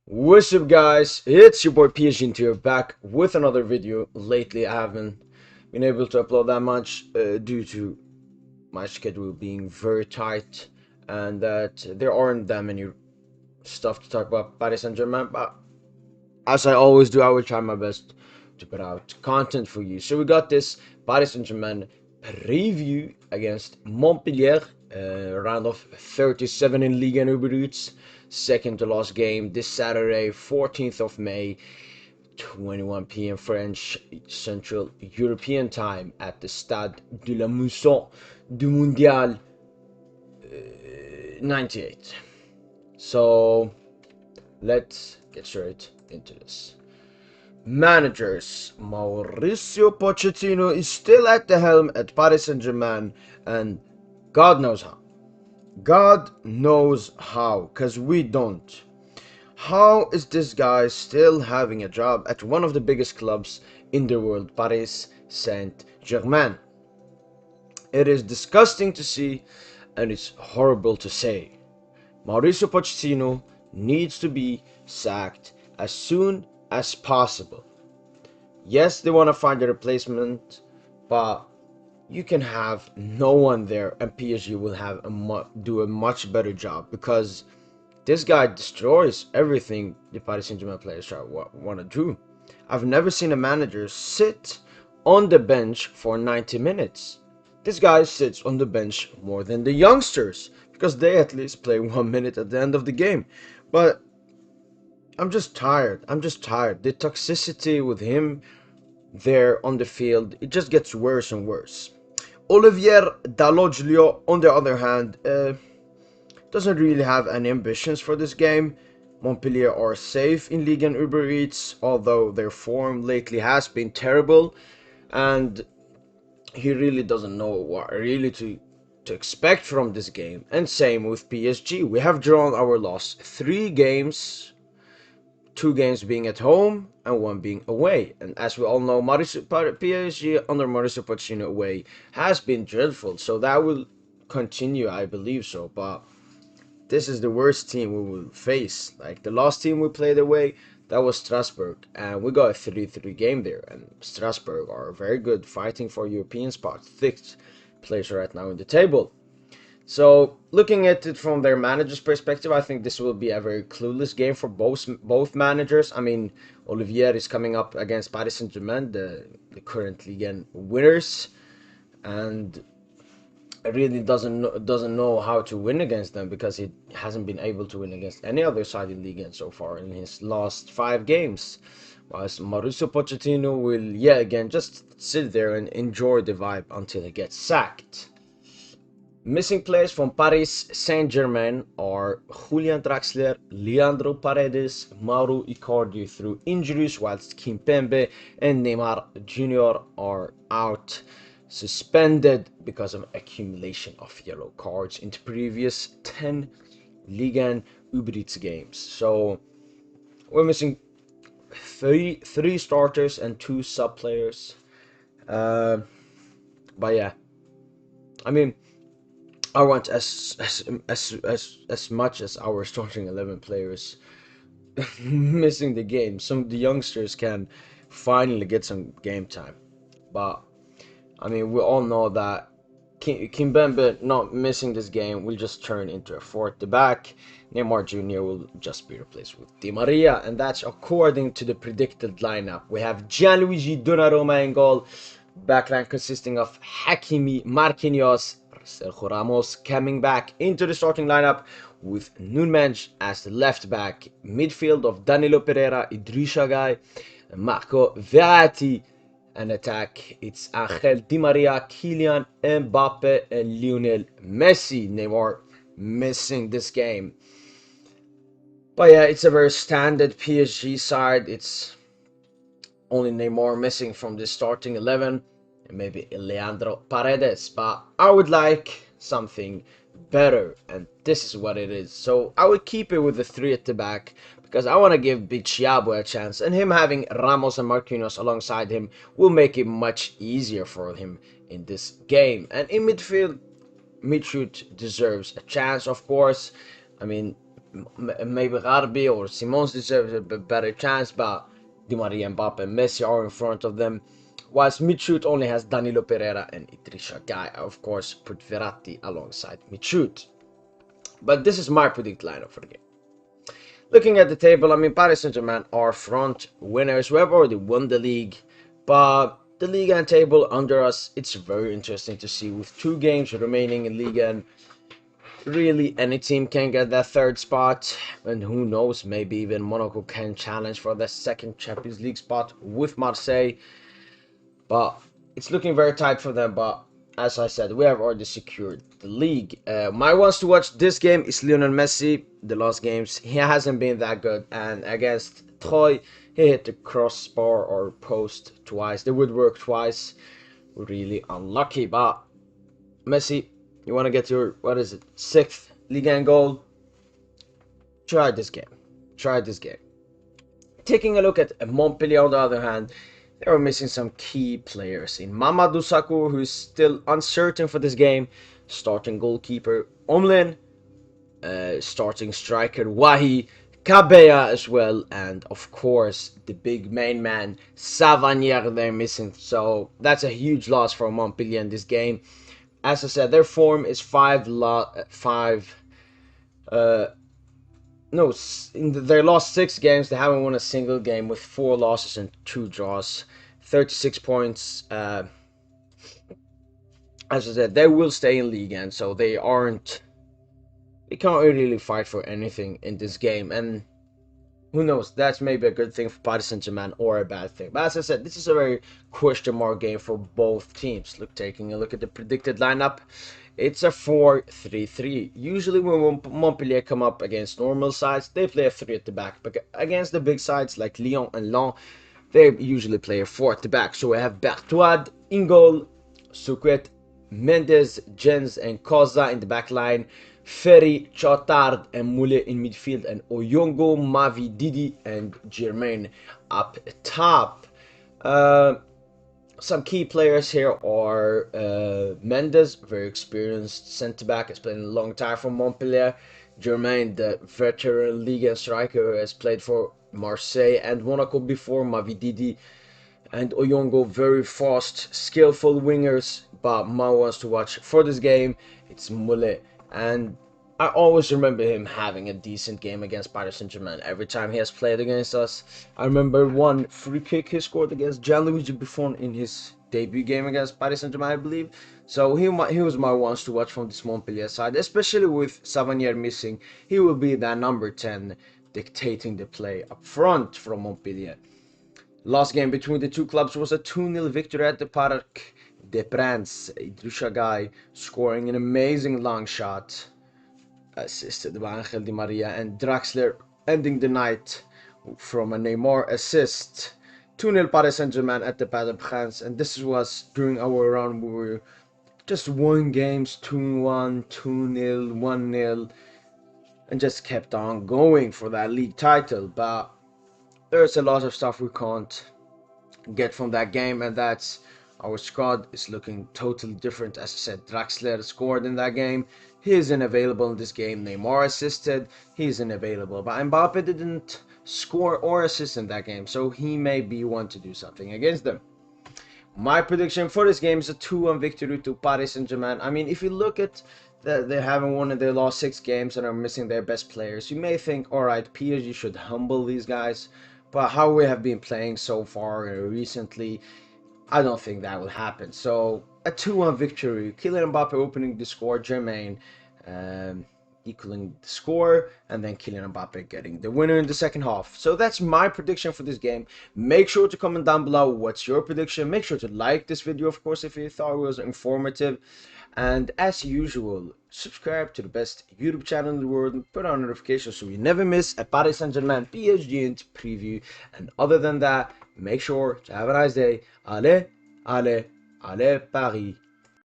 What's up guys, it's your boy PSGINT here, back with another video. Lately I haven't been able to upload that much due to my schedule being very tight and that there aren't that many stuff to talk about Paris Saint-Germain, but as I always do, I will try my best to put out content for you. So we got this Paris Saint-Germain preview against Montpellier, round of 37 in Ligue 1 Uber Eats, second to last game this Saturday, 14th of May, 21 p.m. French Central European time at the Stade de la Mousson du Mondial 98. So let's get straight into this. Managers. Mauricio Pochettino is still at the helm at Paris Saint-Germain, and God knows how. God knows how, because we don't. How is this guy still having a job at one of the biggest clubs in the world, Paris Saint-Germain? It is disgusting to see, and it's horrible to say. Mauricio Pochettino needs to be sacked as soon as possible. Yes, they want to find a replacement, but you can have no one there and PSG will have do a much better job, because this guy destroys everything the Paris Saint-Germain players want to do. I've never seen a manager sit on the bench for 90 minutes. This guy sits on the bench more than the youngsters, because they at least play 1 minute at the end of the game. But I'm just tired. The toxicity with him there on the field, it just gets worse and worse. Olivier Dalloglio, on the other hand, doesn't really have any ambitions for this game. Montpellier are safe in Ligue 1 Uber Eats, although their form lately has been terrible, and he really doesn't know what really to expect from this game. And same with PSG. We have drawn our last 3 games, 2 games being at home and 1 being away. And as we all know, PSG under Mauricio Pochettino away has been dreadful, so that will continue, I believe so. But this is the worst team we will face. Like the last team we played away, that was Strasbourg, and we got a 3-3 game there. And Strasbourg are very good, fighting for European spot, 6th place right now in the table. So looking at it from their manager's perspective, I think this will be a very clueless game for both managers. I mean, Olivier is coming up against Paris Saint-Germain, the current Ligue 1 winners, and really doesn't know how to win against them, because he hasn't been able to win against any other side in Ligue 1 so far in his last 5 games. Whilst Mauricio Pochettino will yet again just sit there and enjoy the vibe until he gets sacked. Missing players from Paris Saint-Germain are Julian Draxler, Leandro Paredes, Mauro Icardi through injuries, whilst Kimpembe and Neymar Jr. are out, suspended because of accumulation of yellow cards in the previous 10 Ligue 1 Uber Eats games. So we're missing three starters and 2 sub players. But yeah, I mean, I want as much as our starting 11 players missing the game. Some of the youngsters can finally get some game time, but I mean, we all know that Kimpembe not missing this game will just turn into a 4 at the back. Neymar Jr. will just be replaced with Di Maria, and that's according to the predicted lineup. We have Gianluigi Donnarumma in goal, backline consisting of Hakimi, Marquinhos, Sergio Ramos coming back into the starting lineup with Nunez as the left back, midfield of Danilo Pereira, Idrissa Gueye, Marco Verratti. An attack, it's Angel Di Maria, Kylian Mbappe, and Lionel Messi. Neymar missing this game. But yeah, it's a very standard PSG side. It's only Neymar missing from the starting 11, and maybe Leandro Paredes. But I would like something better, and this is what it is. So I would keep it with the 3 at the back, because I want to give Bichiabo a chance, and him having Ramos and Marquinhos alongside him will make it much easier for him in this game. And in midfield, Mitrovic deserves a chance, of course. I mean, maybe Garbi or Simons deserves a better chance, but Di Maria, Mbappe, and Messi are in front of them. Whilst Michoud only has Danilo Pereira and Idrissa Gueye. Of course, put Verratti alongside Michoud. But this is my predict lineup for the game. Looking at the table, I mean, Paris Saint-Germain are front winners. We have already won the league, but the Ligue 1 table under us, it's very interesting to see. With 2 games remaining in Ligue 1, really any team can get that 3rd spot, and who knows, maybe even Monaco can challenge for the 2nd Champions League spot with Marseille. But it's looking very tight for them. But as I said, we have already secured the league. My ones to watch this game is Lionel Messi. The last games, he hasn't been that good. And against Troyes, he hit the crossbar or post twice. The woodwork twice. Really unlucky. But Messi, you want to get your, what is it, 6th Ligue 1 goal? Try this game. Try this game. Taking a look at Montpellier on the other hand, they were missing some key players in Mamadou Sakho, who is still uncertain for this game, starting goalkeeper Omlin, starting striker Wahi, Kabeya as well, and of course the big main man Savanier they're missing. So that's a huge loss for Montpellier in this game. As I said, their form is in their last 6 games, they haven't won a single game, with 4 losses and 2 draws. 36 points. As I said, they will stay in League, and so they can't really fight for anything in this game. And who knows, that's maybe a good thing for Paris Saint-Germain or a bad thing. But as I said, this is a very question mark game for both teams. Taking a look at the predicted lineup, it's a 4-3-3. Usually when Montpellier come up against normal sides, they play a 3 at the back. But against the big sides like Lyon and Lens, they usually play a 4 at the back. So we have Bertoide in goal, Souquet, Mendes, Jens and Koza in the back line, Ferry, Chotard and Moulet in midfield, and Oyongo, Mavi, Didi and Germain up top. Some key players here are Mendes, very experienced centre-back, has played a long time for Montpellier. Germain, the veteran Ligue striker, who has played for Marseille and Monaco before. Mavididi and Oyongo, very fast, skillful wingers. But my ones to watch for this game, it's Moulet. And I always remember him having a decent game against Paris Saint-Germain every time he has played against us. I remember one free kick he scored against Gianluigi Buffon in his debut game against Paris Saint-Germain, I believe. So he was my ones to watch from this Montpellier side, especially with Savanier missing. He will be that number 10 dictating the play up front from Montpellier. Last game between the two clubs was a 2-0 victory at the Parc des Princes. Idrissa Gueye scoring an amazing long shot, assisted by Angel Di Maria, and Draxler ending the night from a Neymar assist. 2-0 Paris Saint-Germain at the Parc des Princes, and this was during our run. We were just won games 2-1, 2-0, 1-0, and just kept on going for that league title. But there's a lot of stuff we can't get from that game, and that's our squad is looking totally different. As I said, Draxler scored in that game. He isn't available in this game. Neymar assisted. He isn't available. But Mbappe didn't score or assist in that game, so he may be one to do something against them. My prediction for this game is a 2-1 victory to Paris Saint-Germain. I mean, if you look at they haven't won in their last 6 games and are missing their best players, you may think, alright, PSG should humble these guys. But how we have been playing so far recently, I don't think that will happen. So a 2-1 victory. Kylian Mbappe opening the score, Germain equaling the score, and then Kylian Mbappe getting the winner in the second half. So that's my prediction for this game. Make sure to comment down below what's your prediction. Make sure to like this video, of course, if you thought it was informative. And as usual, subscribe to the best YouTube channel in the world and put on notifications so you never miss a Paris Saint-Germain PSGINT preview. And other than that, make sure to have a nice day. Allez, allez, allez Paris.